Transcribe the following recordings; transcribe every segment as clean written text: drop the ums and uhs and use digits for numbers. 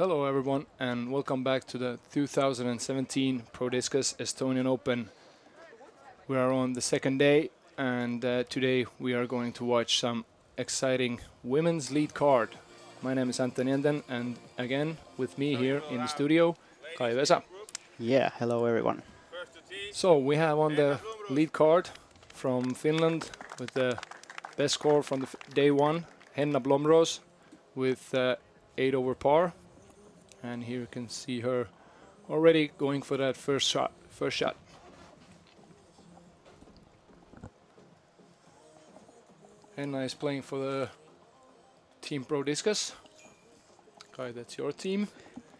Hello everyone and welcome back to the 2017 Pro Discus Estonian Open. We are on the second day and today we are going to watch some exciting women's lead card. My name is Antonian and again with me here in the studio, Kai Vesa. Yeah, hello everyone. So we have on the lead card from Finland with the best score from the day one, Henna Blomros with 8 over par. And here you can see her already going for that first shot. Henna is playing for the Team Pro Discus. Kai, that's your team.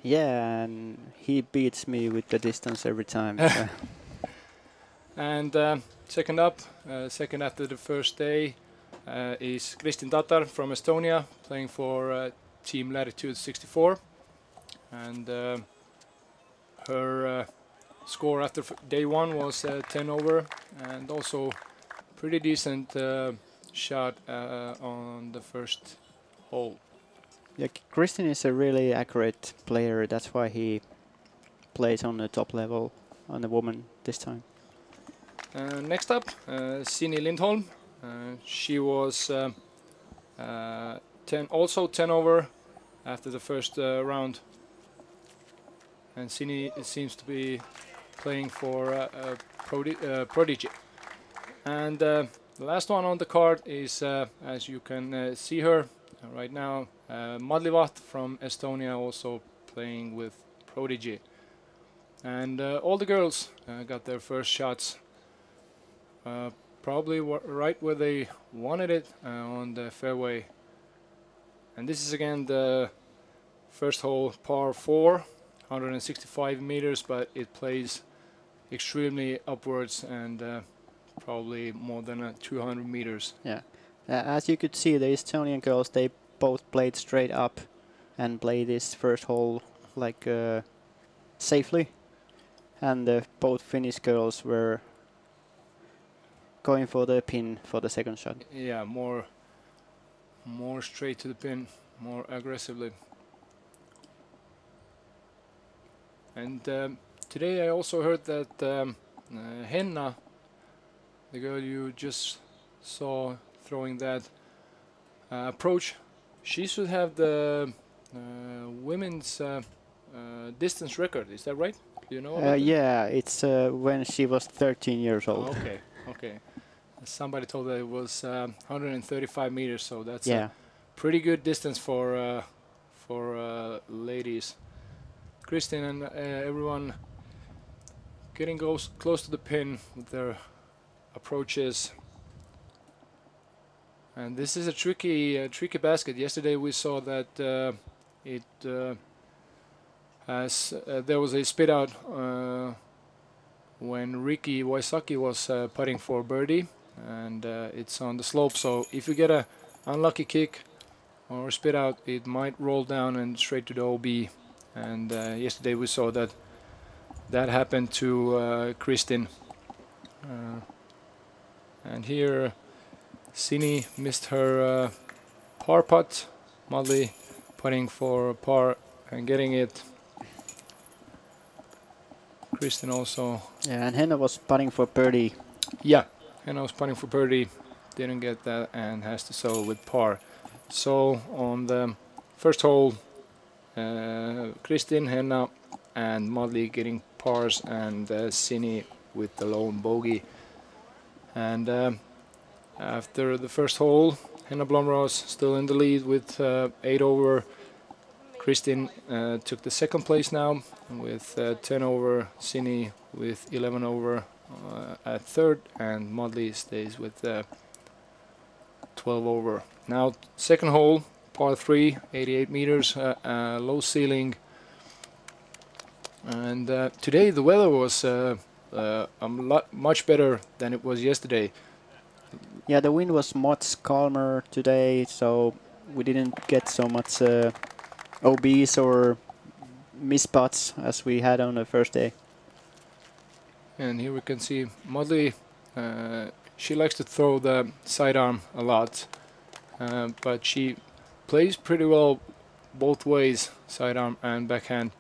Yeah, and he beats me with the distance every time. And second up, second after the first day, is Kristin Tatar from Estonia playing for Team Latitude 64. And her score after day one was 10 over and also pretty decent shot on the first hole. Yeah, Kristin is a really accurate player. That's why he plays on the top level on the woman this time. Next up, Sini Lindholm. She was also 10 over after the first round. And Sini seems to be playing for Prodigy. And the last one on the card is, as you can see her right now, Madlivat from Estonia, also playing with Prodigy. And all the girls got their first shots probably right where they wanted it, on the fairway. And this is again the first hole, par 4. 165 meters, but it plays extremely upwards and probably more than 200 meters. Yeah, as you could see, the Estonian girls, they both played straight up and played this first hole like safely, and both Finnish girls were going for the pin for the second shot. Yeah, more straight to the pin, more aggressively. And today I also heard that Henna, the girl you just saw throwing that approach, she should have the women's distance record. Is that right? Do you know about that? Yeah, it's when she was 13 years old. Oh, okay. Somebody told that it was 135 meters, so that's yeah. a pretty good distance for ladies. Kristin and everyone getting close to the pin with their approaches. And this is a tricky basket. Yesterday we saw that there was a spit out when Ricky Waisaki was putting for birdie, and it's on the slope. So if you get a unlucky kick or spit out, it might roll down and straight to the OB. And yesterday we saw that happened to Kristin. And here Sini missed her par putt. Madli putting for par and getting it. Kristin also. Yeah, and Henna was putting for birdie. Yeah, Henna was putting for birdie. Didn't get that and has to settle with par. So on the first hole, Kristin, Henna and Madli getting pars, and Sini with the lone bogey. And after the first hole, Henna Blomros still in the lead with 8 over. Kristin took the second place now with 10 over. Sini with 11 over at third, and Madli stays with 12 over. Now second hole, par 3, 88 meters, low ceiling. And today the weather was much better than it was yesterday. Yeah, the wind was much calmer today, so we didn't get so much OBs or misputts as we had on the first day. And here we can see Madli, she likes to throw the sidearm a lot, but she plays pretty well both ways, sidearm and backhand.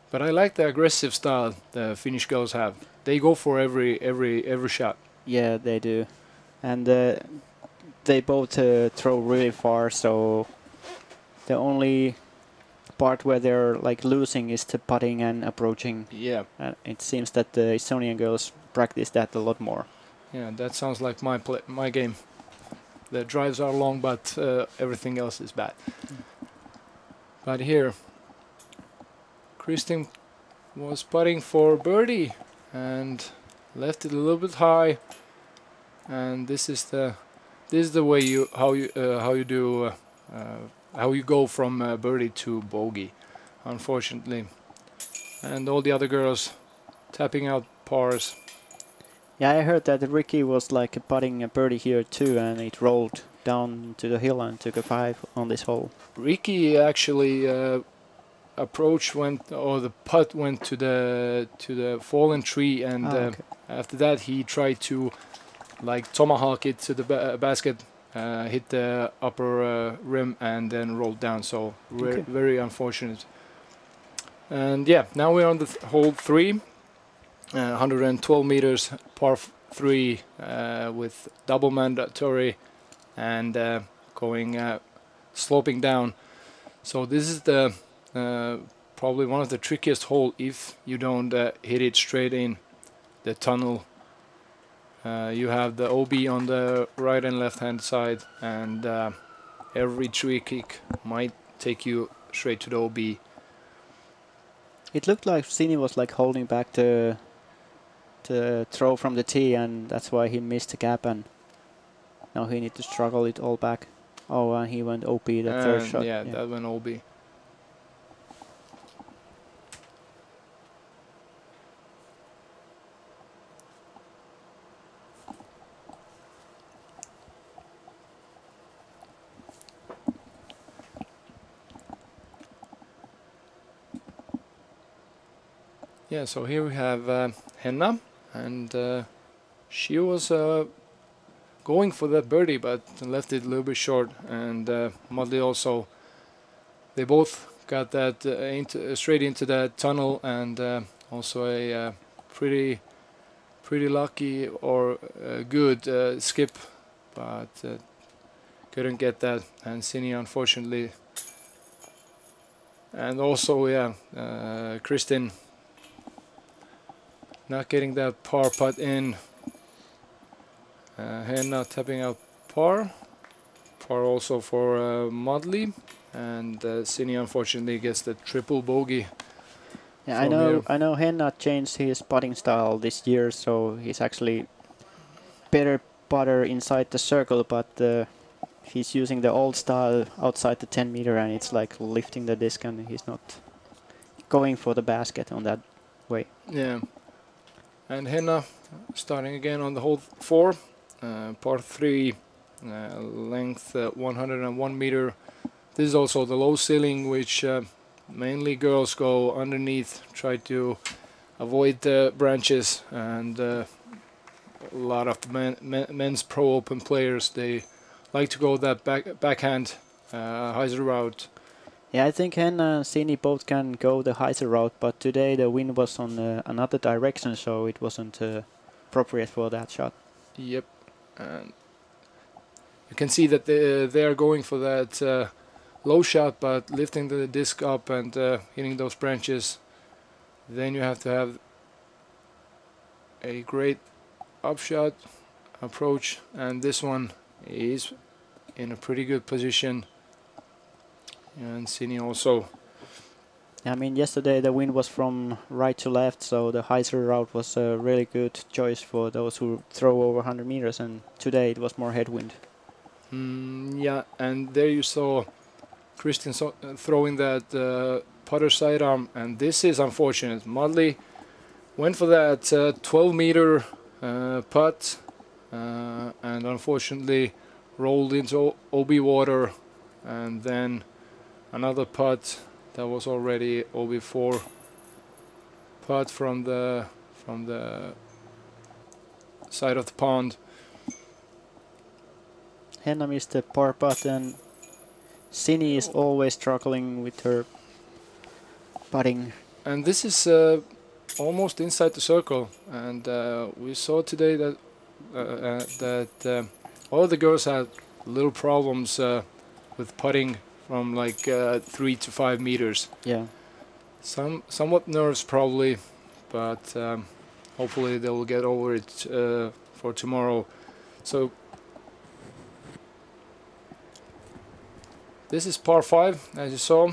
But I like the aggressive style the Finnish girls have. They go for every shot. Yeah, they do, and they both throw really far. So the only part where they're like losing is the putting and approaching. Yeah. It seems that the Estonian girls practice that a lot more. Yeah, that sounds like my game. The drives are long, but everything else is bad. But here, Kristin was putting for birdie and left it a little bit high. And this is the way how you go from birdie to bogey, unfortunately. And all the other girls tapping out pars. Yeah, I heard that Ricky was like putting a birdie here too, and it rolled down to the hill and took a 5 on this hole. Ricky actually approach went, or the putt went to the fallen tree, and Okay. after that he tried to like tomahawk it to the basket, hit the upper rim, and then rolled down. So Okay. very unfortunate. And yeah, now we're on the hole 3. 112 meters, par 3 with double mandatory and going sloping down. So this is the probably one of the trickiest hole if you don't hit it straight in the tunnel. You have the OB on the right and left hand side, and every tree kick might take you straight to the OB. It looked like Sini was like holding back the throw from the tee, and that's why he missed the gap, and now he need to struggle it all back. Oh, and he went OP the third shot. Yeah, that went OB. Yeah, so here we have Henna, and she was going for that birdie, but left it a little bit short. And Mudley also, they both got that straight into that tunnel, and also a pretty lucky or good skip, but couldn't get that. And Sini, unfortunately, and also Kristin not getting that par putt in. Henna tapping out par also for Mudley, and Sini unfortunately gets the triple bogey. Yeah, from I know Henna changed his putting style this year, so he's actually better putter inside the circle, but he's using the old style outside the 10 meter, and it's like lifting the disc, and he's not going for the basket on that way. Yeah, and Henna starting again on the hole 4, par 3, length 101 meter. This is also the low ceiling, which mainly girls go underneath, try to avoid the branches, and a lot of the men's pro open players, they like to go that backhand hyzer route. Yeah, I think Henna and Sini both can go the hyzer route, but today the wind was on another direction, so it wasn't appropriate for that shot. Yep, and you can see that they are going for that low shot, but lifting the disc up and hitting those branches. Then you have to have a great upshot approach, and this one is in a pretty good position. And Sini also. I mean, yesterday the wind was from right to left, so the hyzer route was a really good choice for those who throw over 100 meters, and today it was more headwind. Yeah, and there you saw Kristin throwing that putter sidearm, and this is unfortunate. Mudley went for that 12 meter putt, and unfortunately rolled into OB water, and then another putt that was already OB4 putt from the side of the pond. Henna missed the par putt, and Sini is always struggling with her putting. And this is almost inside the circle, and we saw today that all the girls had little problems with putting from like 3 to 5 meters. Yeah. Somewhat nerves probably, but hopefully they will get over it for tomorrow. So this is par 5, as you saw.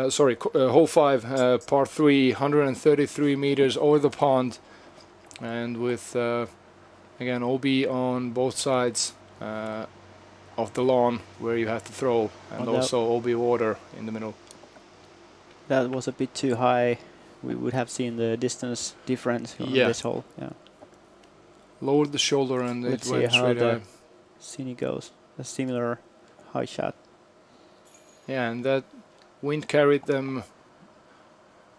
Sorry, hole 5, par 3, 133 meters over the pond, and with again OB on both sides of the lawn where you have to throw, and also OB water in the middle. That was a bit too high. We would have seen the distance difference on this hole. Yeah. Lowered the shoulder and Let's it went see how straight the high. Sini goes. A similar high shot. Yeah, and that wind carried them.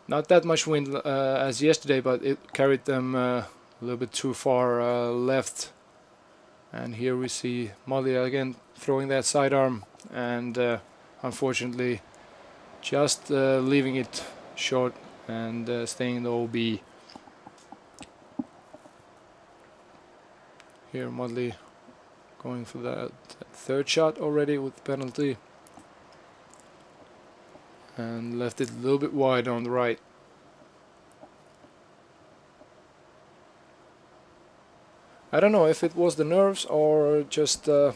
Not that much wind as yesterday, but it carried them a little bit too far left. And here we see Molly again throwing that sidearm, and unfortunately just leaving it short and staying in the OB. Here Molly going for that third shot already with the penalty, and left it a little bit wide on the right. I don't know if it was the nerves or just I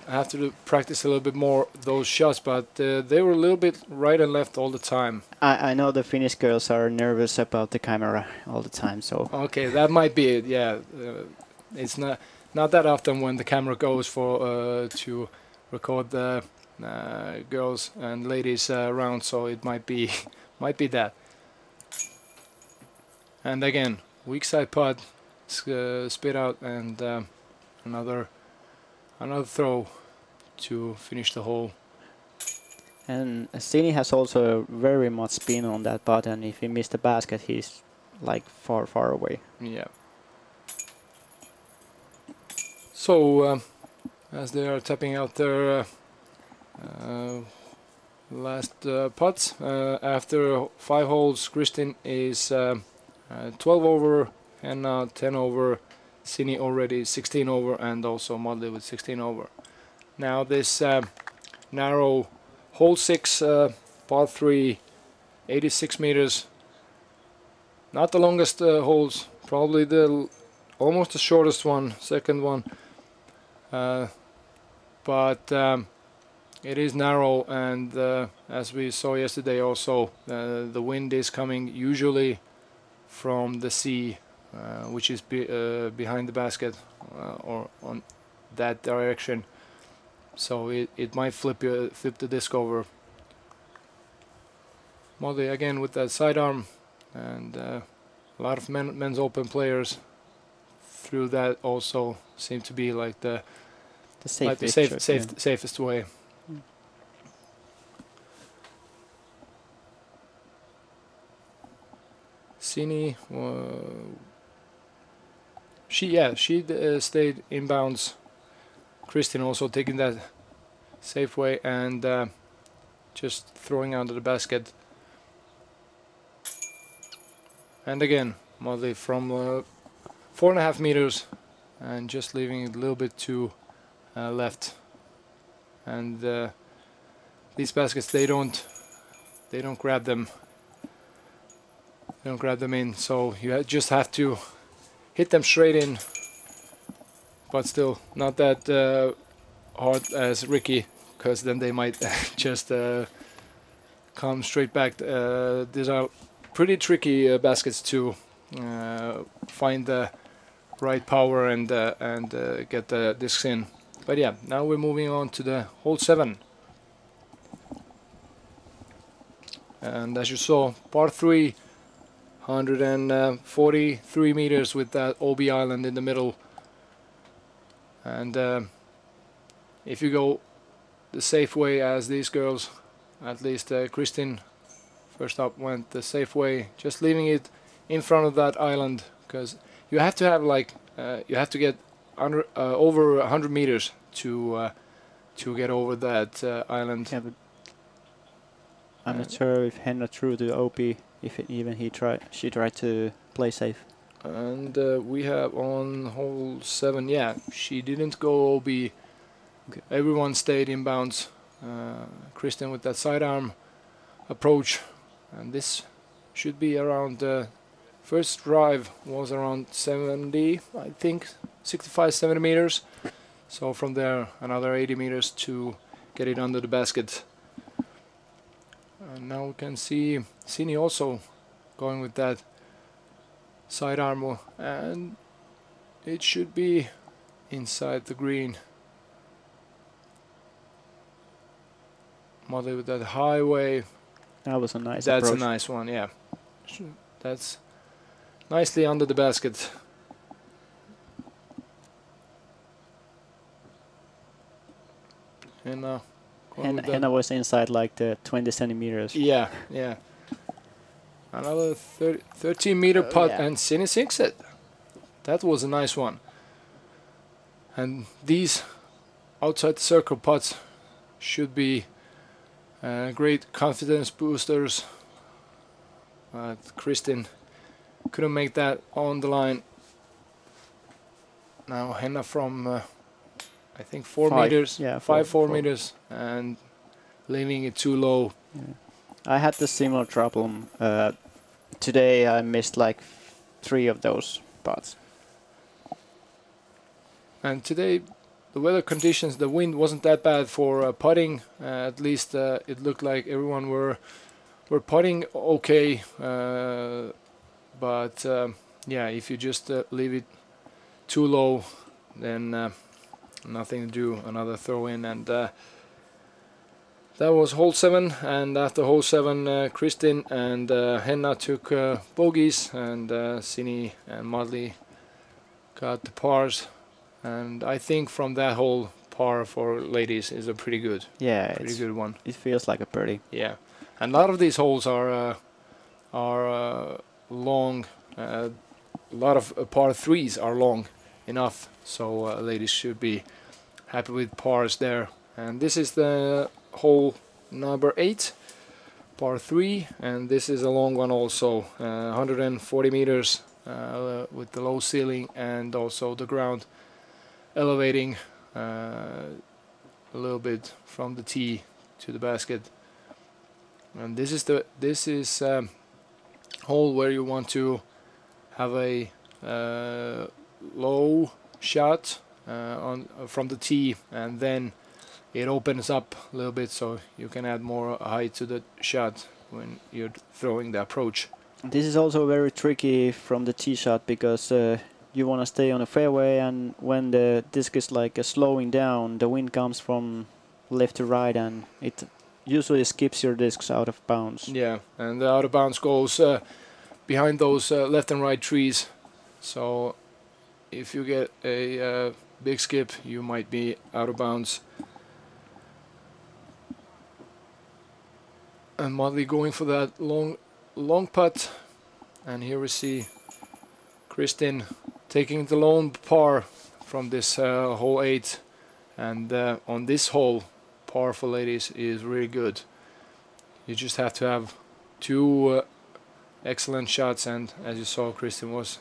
have to practice a little bit more those shots, but they were a little bit right and left all the time. I know the Finnish girls are nervous about the camera all the time, so... Okay, that might be it, yeah. It's not that often when the camera goes for to record the girls and ladies around, so it might be that. And again, weak side putt, spit out, and another throw to finish the hole. And Sini has also very much spin on that putt, and if he missed the basket, he's like far away. Yeah. So as they are tapping out their last putts after 5 holes, Kristin is 12 over and now 10 over. Sini already 16 over, and also Molly with 16 over. Now this narrow hole 6, par 3, 86 meters. Not the longest holes, probably almost the shortest one, second one. But it is narrow, and as we saw yesterday also, the wind is coming usually from the sea, which is behind the basket or on that direction, so it might flip the disc over. Molly again with that sidearm, and a lot of men's open players through that also seem to be like the safest way. Sini, she stayed inbounds. Kristin also taking that safe way and just throwing under the basket. And again, Molly from 4.5 meters and just leaving it a little bit to left. And these baskets, they don't grab them. They don't grab them in, so you just have to hit them straight in, but still not that hard as Ricky, because then they might just come straight back. These are pretty tricky baskets to find the right power and get the discs in. But yeah, now we're moving on to the hole 7, and as you saw, par 3. 143 meters with that OB island in the middle, and if you go the safe way as these girls, at least Kristin first up went the safe way, just leaving it in front of that island, because you have to have like you have to get over 100 meters to get over that island. Yeah, but I'm not sure if Henna threw to OP, if she tried to play safe. And we have on hole 7, yeah, she didn't go OB. Okay. Everyone stayed in bounds. Kristen with that sidearm approach, and this should be around first drive was around 70, I think, 65, 70 meters. So from there, another 80 meters to get it under the basket. And now we can see Sini also going with that sidearm, and it should be inside the green. Molly with that highway. That was a nice That's approach. a nice one, yeah. That's nicely under the basket. And Henna was inside like the 20 centimeters. yeah, yeah. Another 13-meter putt, yeah. and Sini sinks it. That was a nice one. And these outside the circle putts should be great confidence boosters. Kristin couldn't make that on the line. Now Henna from I think 4 meters, yeah, 4 meters, and leaving it too low. Yeah. I had the similar problem. Today I missed like 3 of those putts. And today the weather conditions, the wind wasn't that bad for putting. At least it looked like everyone were putting okay. But yeah, if you just leave it too low, then nothing to do. Another throw in, and that was hole 7. And after hole 7, Kristin and Henna took bogeys, and Sini and Madli got the pars. And I think from that hole, par for ladies is a pretty good one. It feels like a birdie. Yeah, and a lot of these holes are long. A lot of par 3s are long enough, so ladies should be happy with pars there. And this is the hole number 8, par 3, and this is a long one also, 140 meters with the low ceiling, and also the ground elevating a little bit from the tee to the basket. And this is hole where you want to have a low shot from the tee, and then it opens up a little bit, so you can add more height to the shot when you're throwing the approach. This is also very tricky from the tee shot, because you want to stay on the fairway, and when the disc is like slowing down, the wind comes from left to right, and it usually skips your discs out of bounds. Yeah, and the out of bounds goes behind those left and right trees. So if you get a big skip, you might be out of bounds. And Madli going for that long putt, and here we see Kristin taking the lone par from this hole 8, and on this hole, par for ladies is really good. You just have to have 2 excellent shots, and as you saw, Kristin was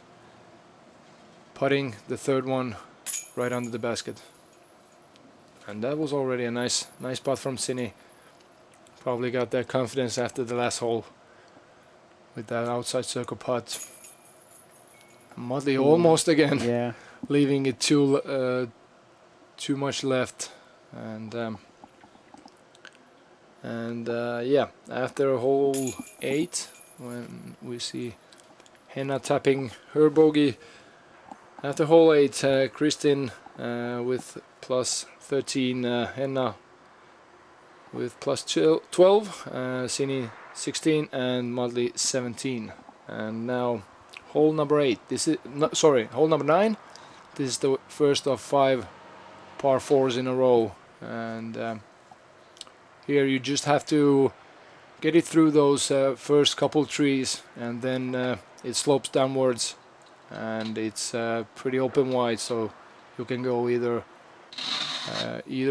putting the 3rd one right under the basket, and that was already a nice putt from Sini. Probably got that confidence after the last hole with that outside circle putt. Madli almost again, yeah, leaving it too much left, and yeah, after hole 8, when we see Henna tapping her bogey, after hole 8, Kristin with plus 13, Henna with plus 12, Sini 16, and Madli 17. And now hole number 8. This is hole number 9. This is the first of 5 par 4s in a row, and here you just have to get it through those first couple trees, and then it slopes downwards, and it's pretty open wide, so you can go either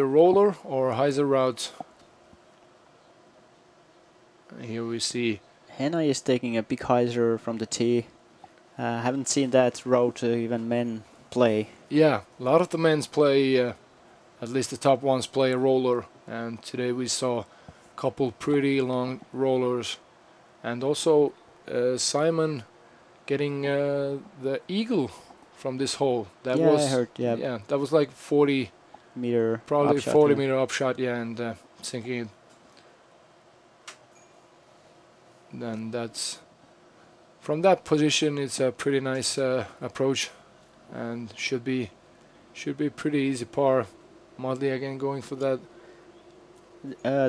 roller or hyzer route. Here we see Henna is taking a big hyzer from the tee. Haven't seen that route even men play. yeah, a lot of the men's play, at least the top ones play a roller, and today we saw a couple pretty long rollers, and also Simon getting the eagle from this hole. That Yeah, was, I heard, yeah. yeah, that was like 40 Meter probably upshot, 40 yeah. meter upshot, yeah, and thinking then that's from that position it's a pretty nice approach and should be pretty easy par. Motley again going for that.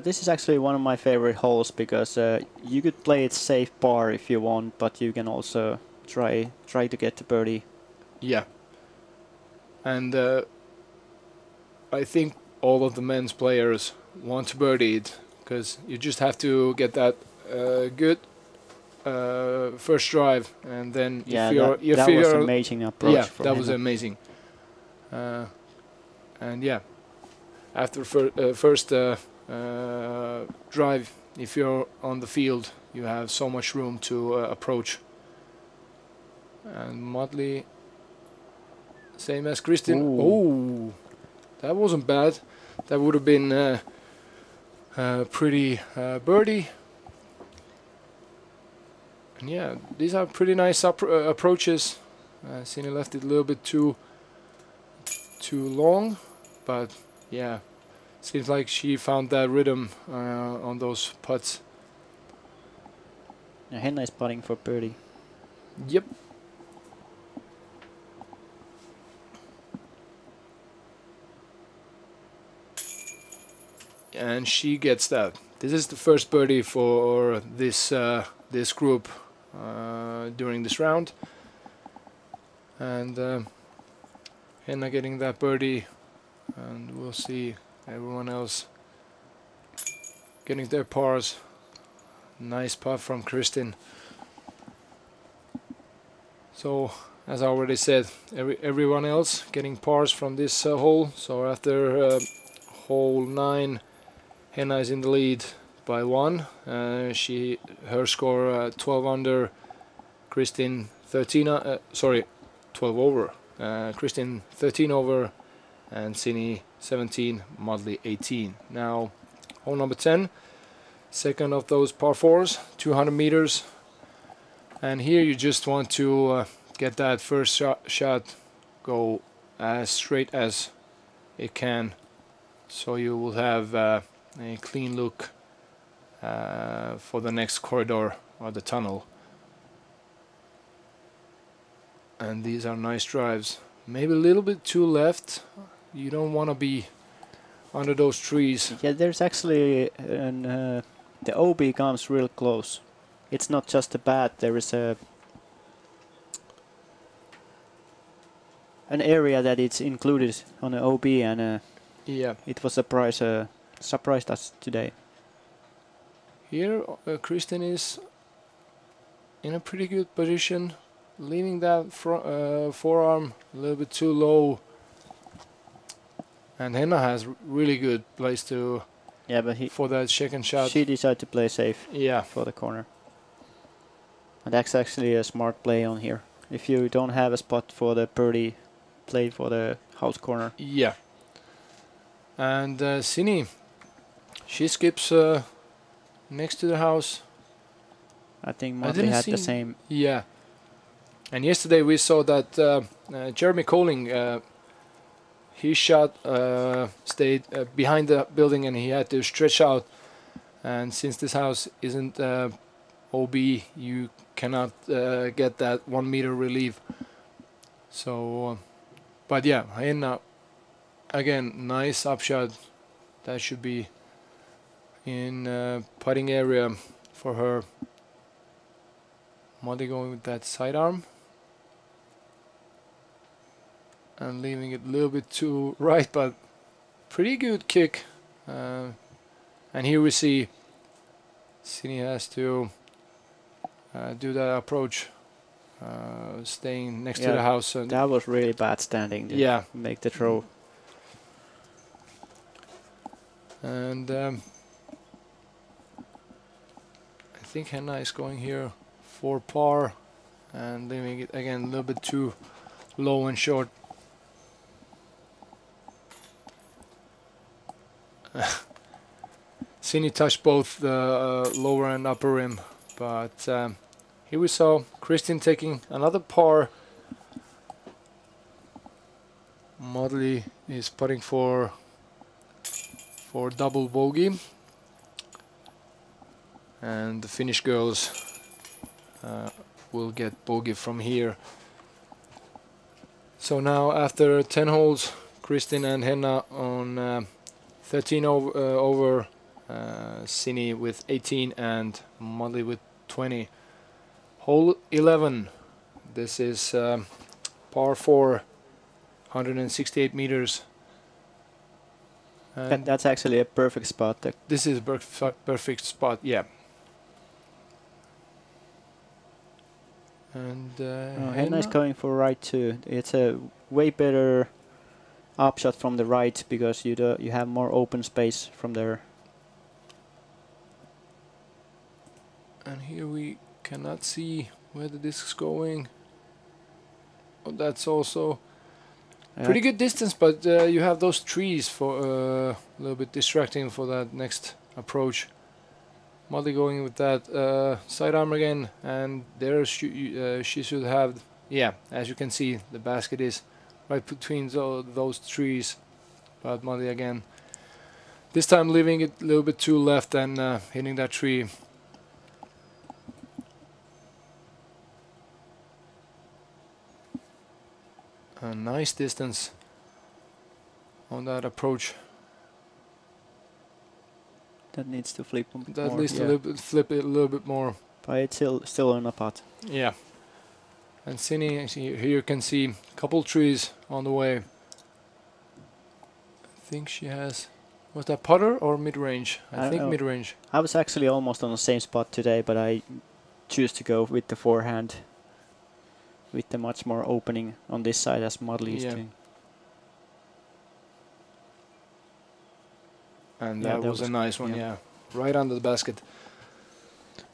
This is actually one of my favorite holes because you could play it safe par if you want, but you can also try to get the birdie. Yeah, and I think all of the men's players want to birdie it because you just have to get that good first drive, and then Yeah, if that was you're amazing approach. yeah, from that was Henna. amazing. And yeah, after first drive, if you're on the field, you have so much room to approach. And Motley, same as Kristin. Oh, that wasn't bad. That would have been pretty birdie. And yeah, these are pretty nice approaches. Cine left it a little bit too long, but yeah, seems like she found that rhythm on those putts. Henna is putting for birdie. Yep. And she gets that. This is the first birdie for this this group during this round, and Henna getting that birdie, and we'll see everyone else getting their pars. Nice putt from Kristin. So as I already said, everyone else getting pars from this hole. So after hole 9, Henna is in the lead by 1. Her score 12 under, Kristin 13 sorry, 12 over. Kristin 13 over, and Cine 17, Motley 18. Now hole number 10, second of those par 4s, 200 meters, and here you just want to get that first shot go as straight as it can, so you will have a clean look for the next corridor or the tunnel. And these are nice drives, maybe a little bit too left. You don't want to be under those trees. Yeah, there's actually the OB comes real close. It's not just a bat. There is an area that it's included on the OB, and Yeah. it was surprised us today. Here Kristin is in a pretty good position, leaving that forearm a little bit too low, and Henna has really good place to for that second shot. She decided to play safe. Yeah. For the corner, and that's actually a smart play on here. If you don't have a spot for the birdie, play for the house corner. Yeah. And Cine, she skips next to the house. I think Motley had the same. Yeah. And yesterday we saw that Jeremy Colling, his shot stayed behind the building and he had to stretch out. And since this house isn't OB, you cannot get that 1 meter relief. So, but yeah, Henna, again, nice upshot. That should be in putting area for her. Motley going with that sidearm and leaving it a little bit too right, but pretty good kick. And here we see Cine has to do that approach staying next to the house. And that was really bad standing to make the throw. And I think Henna is going here for par and leaving it again a little bit too low and short. Sini touched both the lower and upper rim, but here we saw Kristin taking another par. Modley is putting for double bogey, and the Finnish girls will get bogey from here. So now after 10 holes, Kristin and Henna on 13 over, Sini with 18 and Modley with 20. Hole 11. This is par 4, 168 meters. And that's actually a perfect spot. This is a perfect spot, yeah. And Henna is going for right too. It's a way better upshot from the right because you have more open space from there. And here we cannot see where the disc is going. Oh, that's also pretty good distance, but you have those trees for a little bit distracting for that next approach. Molly going with that sidearm again, and there she should have, yeah, as you can see, the basket is right between those trees. But Molly again, this time leaving it a little bit too left and hitting that tree. A nice distance on that approach. That needs to flip a bit that more. needs to flip it a little bit more. But it's still in a pot. Yeah. And Sini, here you can see a couple trees on the way. I think she has, was that putter or mid-range? I think mid-range. I was actually almost on the same spot today, but I choose to go with the forehand, with the much more opening on this side as Modley is doing. And that was a nice one, yeah. Right under the basket.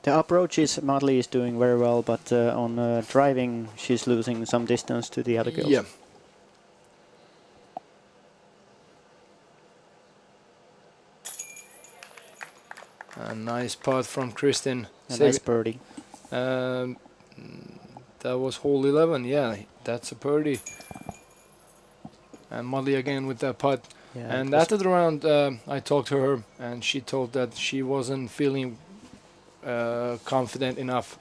The approaches Modley is doing very well, but on driving she's losing some distance to the other girls. Yeah. A nice putt from Kristin. A nice birdie. That was hole 11, yeah, that's a birdie. And Molly again with that putt. Yeah, and after the round, I talked to her, and she told that she wasn't feeling confident enough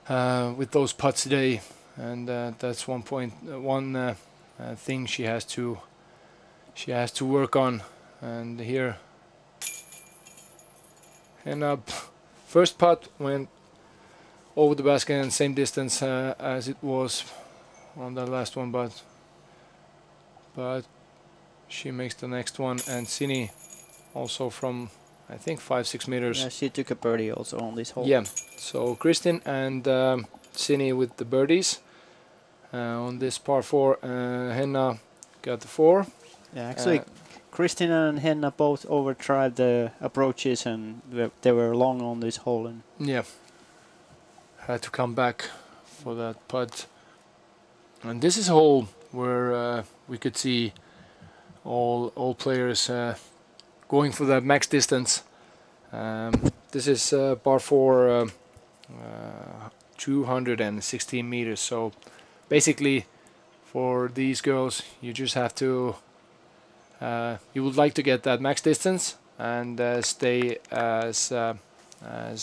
with those putts today, and that's one thing she has to work on. And here, and first putt went over the basket and same distance as it was on the last one, but she makes the next one. And Sini also from, I think, 5-6 meters. Yeah, she took a birdie also on this hole. Yeah, so Kristin and Sini with the birdies on this par 4. Henna got the 4. Yeah, actually Kristin and Henna both overtried the approaches, and they were long on this hole. And yeah, had to come back for that putt. And this is a hole where we could see all players going for that max distance. This is par 4, 216 meters. So basically, for these girls, you just have to. You would like to get that max distance and stay as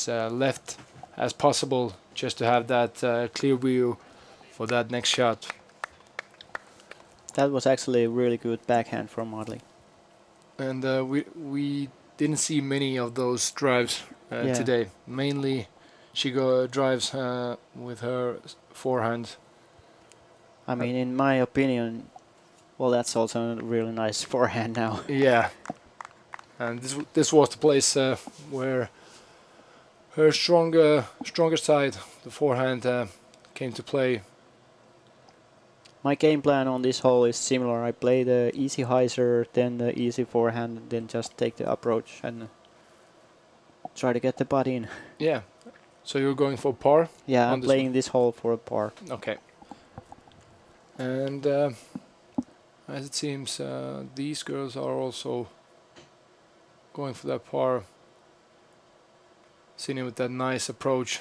left as possible, just to have that clear view for that next shot. That was actually a really good backhand from Modley. And we didn't see many of those drives today. Mainly, she drives with her forehand. I mean, in my opinion, well, that's also a really nice forehand now. Yeah, and this was the place where her stronger side, the forehand, came to play. My game plan on this hole is similar. I play the easy hyzer, then the easy forehand, then just take the approach and try to get the putt in. Yeah. So you're going for par? Yeah, on I'm this playing this hole for a par. Okay. And as it seems, these girls are also going for that par. Sitting with that nice approach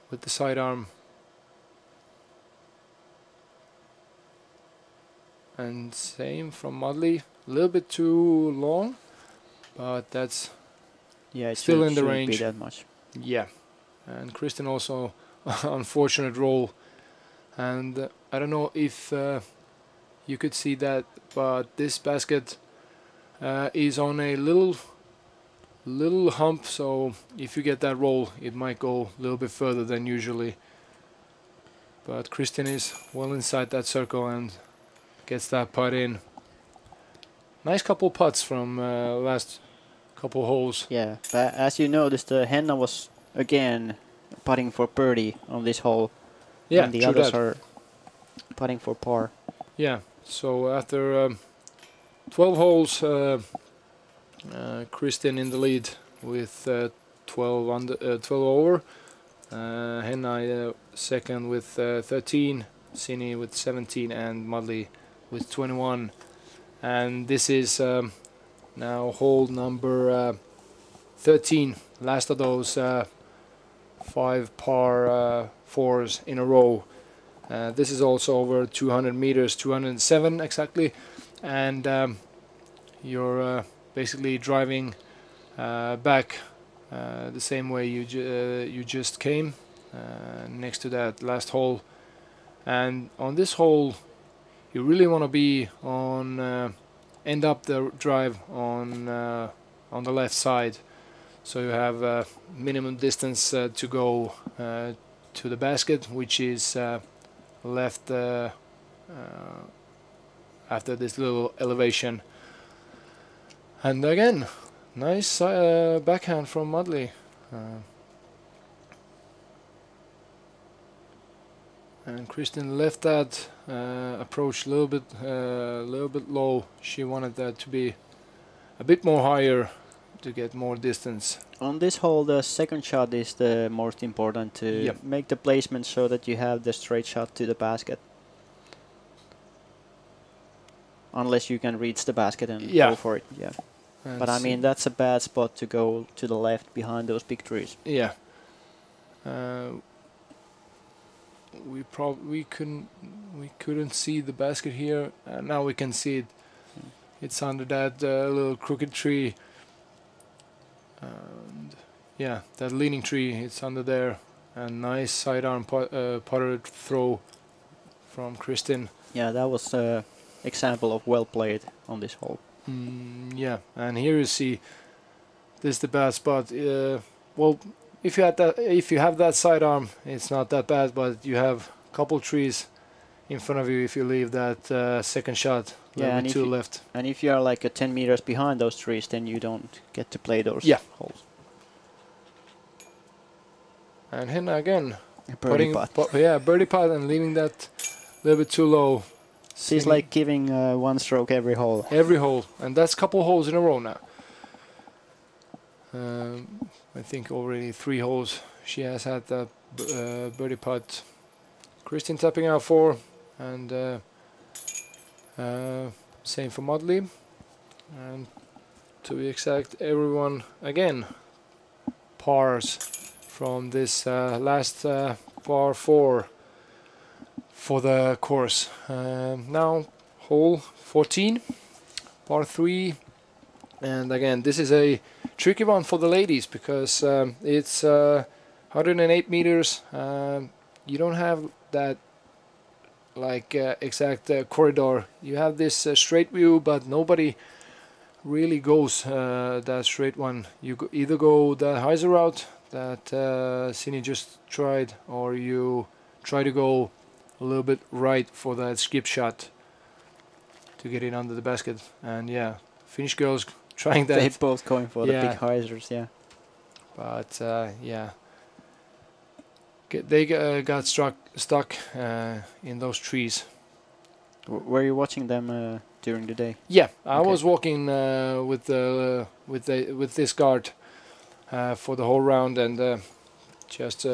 with the sidearm. And same from Mudley. A little bit too long, but that's Yeah, it still in the shouldn't range. be that much. Yeah. And Kristen also unfortunate roll. And I don't know if you could see that, but this basket is on a little hump, so if you get that roll it might go a little bit further than usually. But Kristen is well inside that circle and gets that putt in. Nice couple putts from last couple holes. Yeah, but as you noticed, Henna was again putting for birdie on this hole. Yeah, and the true others that. are putting for par. Yeah, so after 12 holes, Kristen in the lead with 12 over. Henna second with 13, Sini with 17, and Mudley with 21. And this is now hole number 13. Last of those 5 par 4s in a row. This is also over 200 meters, 207 exactly, and you're basically driving back the same way you just came, next to that last hole. And on this hole, you really want to be on end up the drive on the left side, so you have minimum distance to go to the basket, which is left after this little elevation. And again, nice backhand from Mudley. And Kristen left that approach a little bit low. She wanted that to be a bit more higher to get more distance. On this hole, the second shot is the most important to Yep. make the placement so that you have the straight shot to the basket. Unless you can reach the basket and Yeah. go for it. Yeah. And But I mean, that's a bad spot to go to the left behind those big trees. yeah. We couldn't see the basket here. Now we can see it. It's under that little crooked tree. And yeah, that leaning tree. It's under there. And nice sidearm putter throw from Kristen. Yeah, that was an example of well played on this hole. Yeah, and here you see this is the bad spot. Well, if you have that sidearm, it's not that bad. But you have a couple trees in front of you if you leave that second shot a little bit too left. And if you are like 10 meters behind those trees, then you don't get to play those holes. And Henna again, Birdie putt. birdie putt and leaving that a little bit too low. She's like giving one stroke every hole. Every hole, and that's a couple holes in a row now. I think already 3 holes she has had that birdie putt. Kristen tapping out 4, and same for Mudley. And to be exact, everyone again pars from this last par 4 for the course. Now hole 14, par 3, and again this is a tricky one for the ladies because it's 108 meters. You don't have that like exact corridor. You have this straight view, but nobody really goes that straight one. You either go the hyzer route that Sini just tried, or you try to go a little bit right for that skip shot to get it under the basket. And yeah, Finnish girls trying that. They both going for the Yeah. big hyzers, yeah. But yeah, got stuck in those trees. Were you watching them during the day? Yeah, I Okay. was walking with this guard for the whole round, and just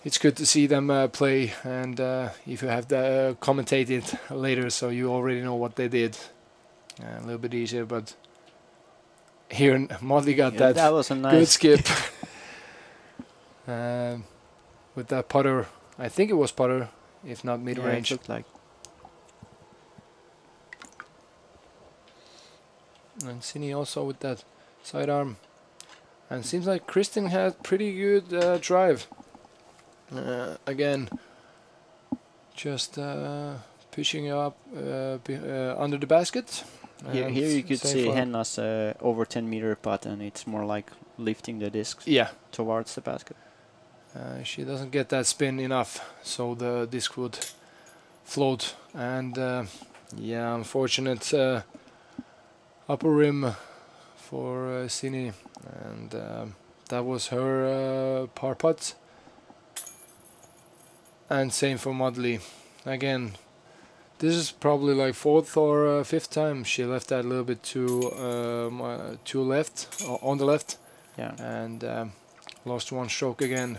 it's good to see them play. And if you have commentated later, so you already know what they did, a little bit easier. But here, Motley got Yeah, that that was a good nice skip with that putter. I think it was putter, if not mid Yeah, range. it looked like. And Sini also with that sidearm. And seems like Kristen had pretty good drive. Again, just pushing up under the basket. Here you could same see for- Henna's over 10-meter putt, and it's more like lifting the discs Yeah, towards the basket. she doesn't get that spin enough, so the disc would float. And yeah, unfortunate upper rim for Sini, and that was her par putt. And same for Mudley. Again, this is probably like fourth or fifth time she left that a little bit too left, on the left, Yeah. and lost one stroke again.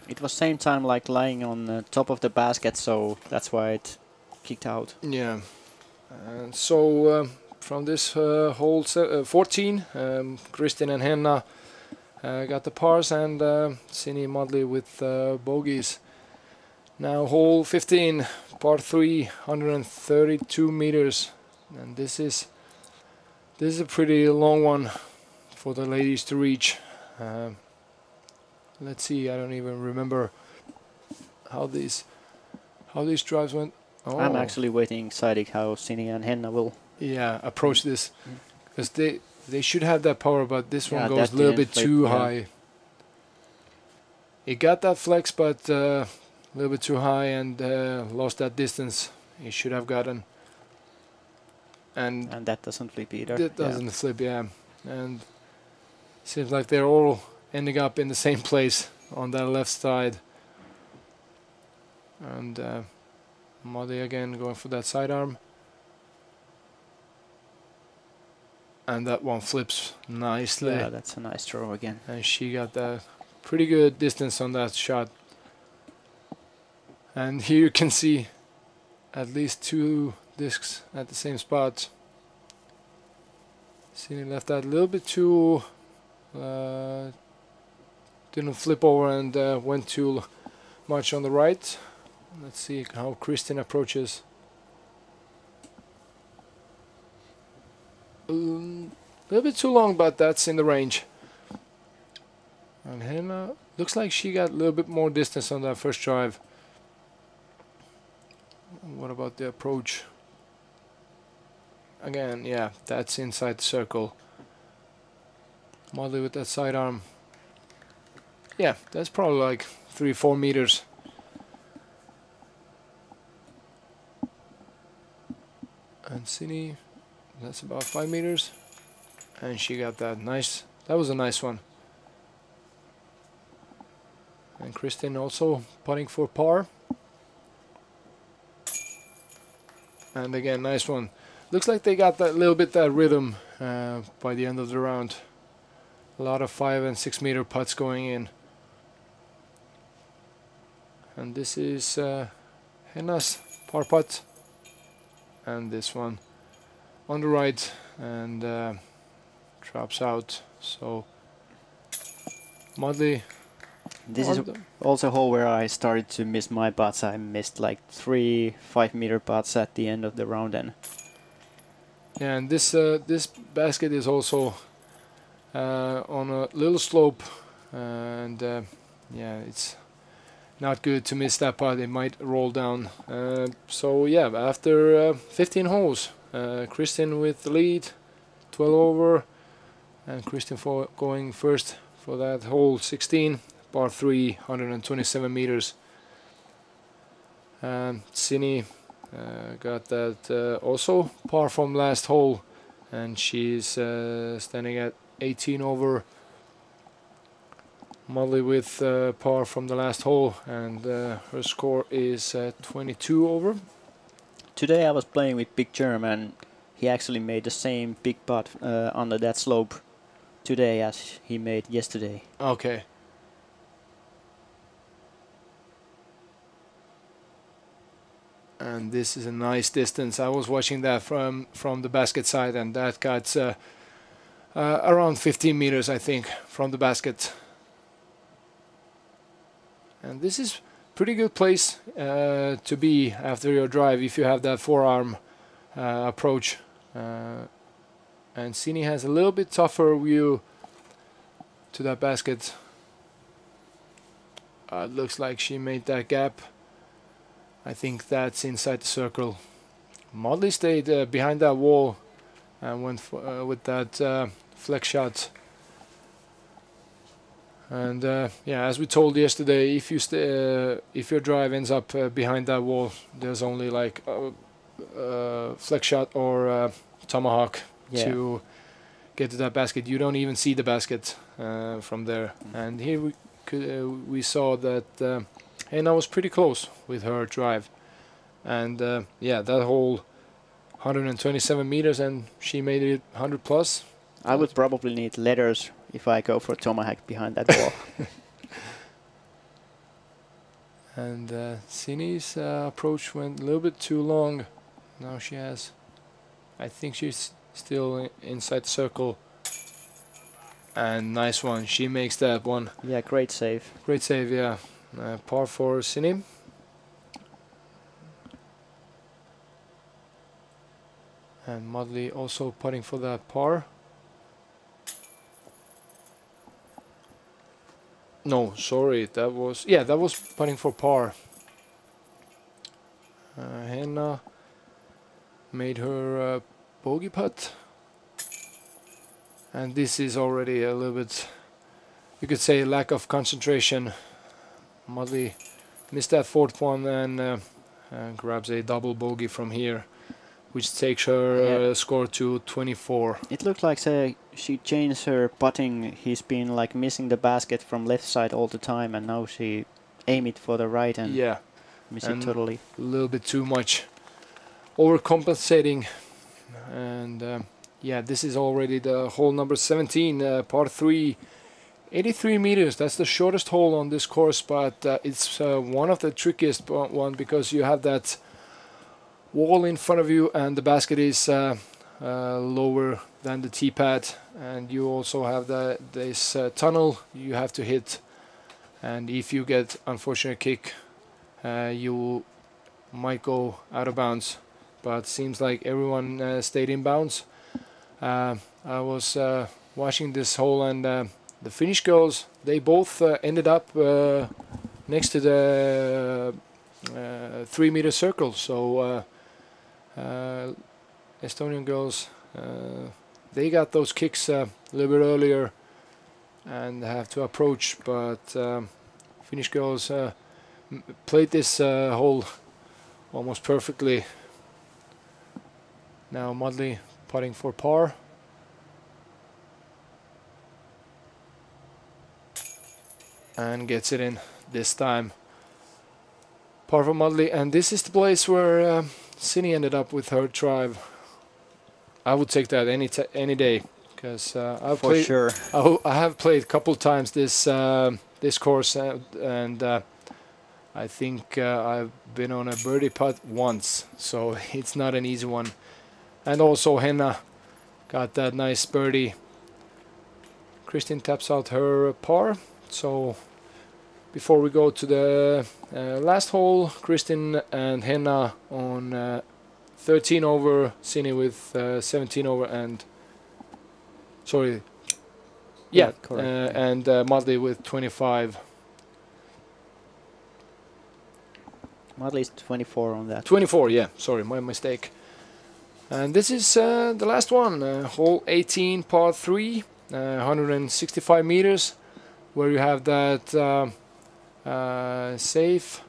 It was same time like lying on the top of the basket, so that's why it kicked out. Yeah. And so from this hole 14, Kristin and Henna got the pars, and Sini Mudley with bogeys. Now hole 15, par 3, 132 meters, and this is a pretty long one for the ladies to reach. Let's see, I don't even remember how these drives went. Oh, I'm actually waiting excited how Sini and Henna will. yeah, approach this, because they should have that power, but this Yeah, one goes that a little didn't bit flip, too yeah. high. It got that flex, but a little bit too high, and lost that distance it should have gotten. And And that doesn't flip either. it doesn't flip, yeah. And seems like they're all ending up in the same place on that left side. And Muddy again going for that sidearm. And that one flips nicely. Yeah, that's a nice throw again. And she got that pretty good distance on that shot. And here you can see at least two discs at the same spot. Sini left that a little bit too, didn't flip over, and went too much on the right. Let's see how Kristin approaches. A little bit too long, but that's in the range. And Henna looks like she got a little bit more distance on that first drive. What about the approach? Again, yeah, that's inside the circle. Mudley with that sidearm. Yeah, that's probably like 3-4 meters. And Sini, that's about 5 meters. And she got that nice. That was a nice one. And Kristin also putting for par. And again, nice one. Looks like they got that little bit that rhythm by the end of the round. A lot of 5 and 6 meter putts going in. And this is Henna's par putt. And this one on the right, and drops out. So Mudley. This is also a hole where I started to miss my putts. I missed like 3 5-meter putts at the end of the round, and Yeah, and this basket is also on a little slope, and yeah, it's not good to miss that putt. It might roll down. So yeah, after 15 holes, Kristin with the lead, 12 over, and Kristin for going first for that hole 16, par 3, 127 meters. And Sini got that also par from last hole, and she's standing at 18 over. Molly with par from the last hole, and her score is 22 over. Today I was playing with Big Germ, and he actually made the same big putt under that slope today as he made yesterday. Okay. And this is a nice distance. I was watching that from the basket side, and that got around 15 meters, I think, from the basket. And this is pretty good place to be after your drive if you have that forearm approach. And Sini has a little bit tougher view to that basket. It looks like she made that gap. I think that's inside the circle. Modley stayed behind that wall and went with that flex shot. And yeah, as we told yesterday, if your drive ends up behind that wall, there's only like flex shot or tomahawk to get to that basket. You don't even see the basket from there. And here we saw that Henna was pretty close with her drive. And yeah, that whole 127 meters, and she made it 100 plus. I would probably need letters if I go for tomahawk behind that wall. And Sini's approach went a little bit too long. Now she has, I think she's still inside the circle. And nice one, she makes that one. Yeah, great save. Great save, yeah. Par for Sini. And Modley also putting for that par. No, sorry, that was putting for par. Henna made her bogey putt, and this is already a little bit, you could say, lack of concentration. Modley missed that fourth one and grabs a double bogey from here, which takes her score to 24. It looked like she changed her putting. He's been like missing the basket from left side all the time, and now she aim it for the right and miss it totally. A little bit too much, overcompensating. And yeah, this is already the hole number 17, par 3, 83 meters. That's the shortest hole on this course, but it's one of the trickiest one because you have that wall in front of you, and the basket is lower than the tee pad, and you also have this tunnel you have to hit, and if you get unfortunate kick, you might go out of bounds. But seems like everyone stayed in bounds. I was watching this hole, and the Finnish girls, they both ended up next to the 3-meter circle. So Estonian girls, they got those kicks a little bit earlier and have to approach, but Finnish girls played this hole almost perfectly. Now Modley putting for par. And gets it in this time. Par for Modley, and this is the place where Sini ended up with her drive. I would take that any day, because I have played a couple times this this course, and I think I've been on a birdie putt once, so it's not an easy one. And also Henna got that nice birdie. Kristin taps out her par. So before we go to the last hole, Kristin and Henna on 13 over, Sini with 17 over, and sorry, correct. And Modley with 25. Modley's 24 on that. 24, yeah, sorry, my mistake. And this is the last one, hole 18, par 3, 165 meters, where you have that safe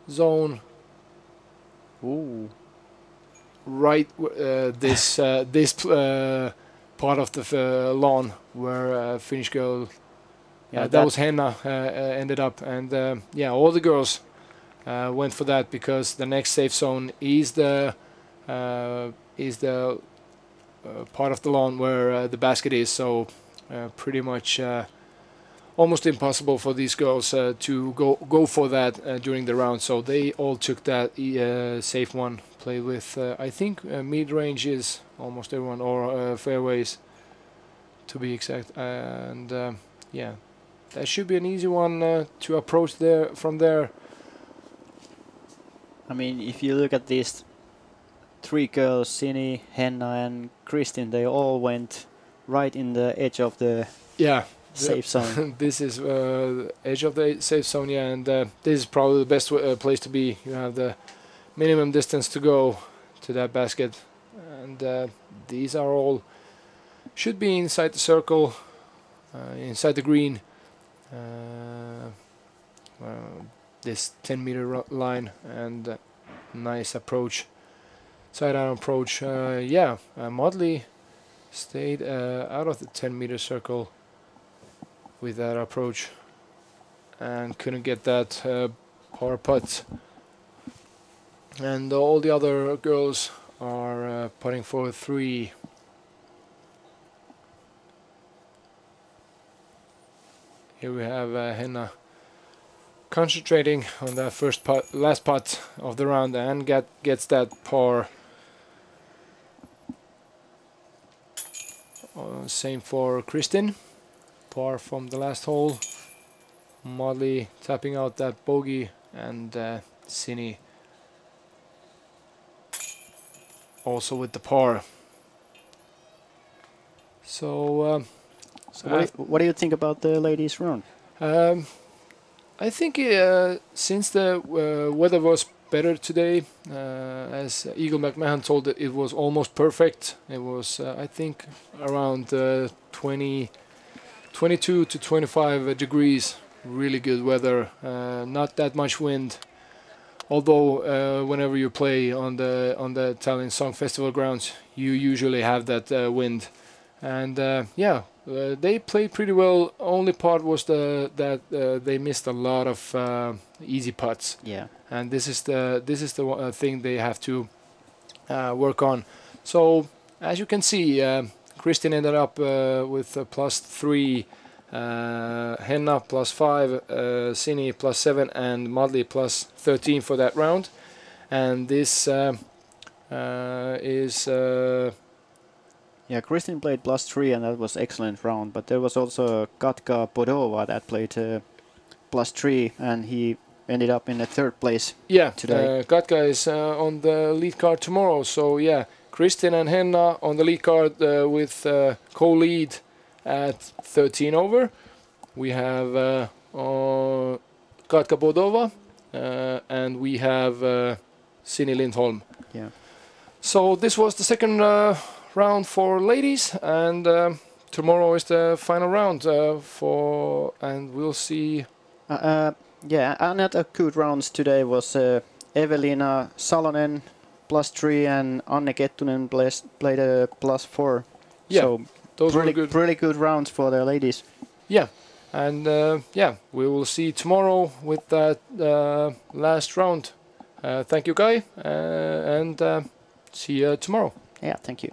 zone. Ooh. Right, this part of the lawn where Finnish girl Yeah, that was Henna ended up, and yeah, all the girls went for that because the next safe zone is the part of the lawn where the basket is. So pretty much almost impossible for these girls to go for that during the round. So they all took that safe one. Played with I think mid ranges almost everyone, or fairways to be exact, and yeah, that should be an easy one to approach there from there. I mean, if you look at these three girls, Sini, Henna and Kristin, they all went right in the edge of the safe zone. This is edge of the safe zone, yeah, and this is probably the best place to be. You have the minimum distance to go to that basket, and these are all should be inside the circle, inside the green. This 10-meter line, and nice approach, side-on approach. Yeah, Modley stayed out of the 10-meter circle with that approach and couldn't get that par putt. And all the other girls are putting for 3. Here we have Henna concentrating on that first putt, last putt of the round, and gets that par. Same for Kristin, par from the last hole. Modley tapping out that bogey, and Sini also with the par. So, what do you think about the ladies' round? I think since the weather was better today, as Eagle McMahon told it was almost perfect. It was, I think, around 22 to 25 degrees. Really good weather. Not that much wind. Although whenever you play on the Tallinn Song Festival grounds, you usually have that wind. And yeah, they played pretty well. Only part was that they missed a lot of easy putts. Yeah. And this is the thing they have to work on. So as you can see, Kristin ended up with +3, Henna +5, Sini +7, and Modley +13 for that round. And this is. Yeah, Kristin played +3, and that was excellent round. But there was also Katka Bodova that played +3, and he ended up in the 3rd place. Yeah, today. Katka is on the lead card tomorrow. So yeah, Kristin and Henna on the lead card with co-lead at 13 over. We have Katka Bodova and we have Sini Lindholm. Yeah. So this was the second round for ladies, and tomorrow is the final round and we'll see. Yeah, another good rounds today was Evelina Salonen +3 and Anne Kettunen played a +4. Yeah, so those really, were good. really good rounds for the ladies. Yeah, and yeah, we will see tomorrow with that last round. Thank you, Guy, and see you tomorrow. Yeah, thank you.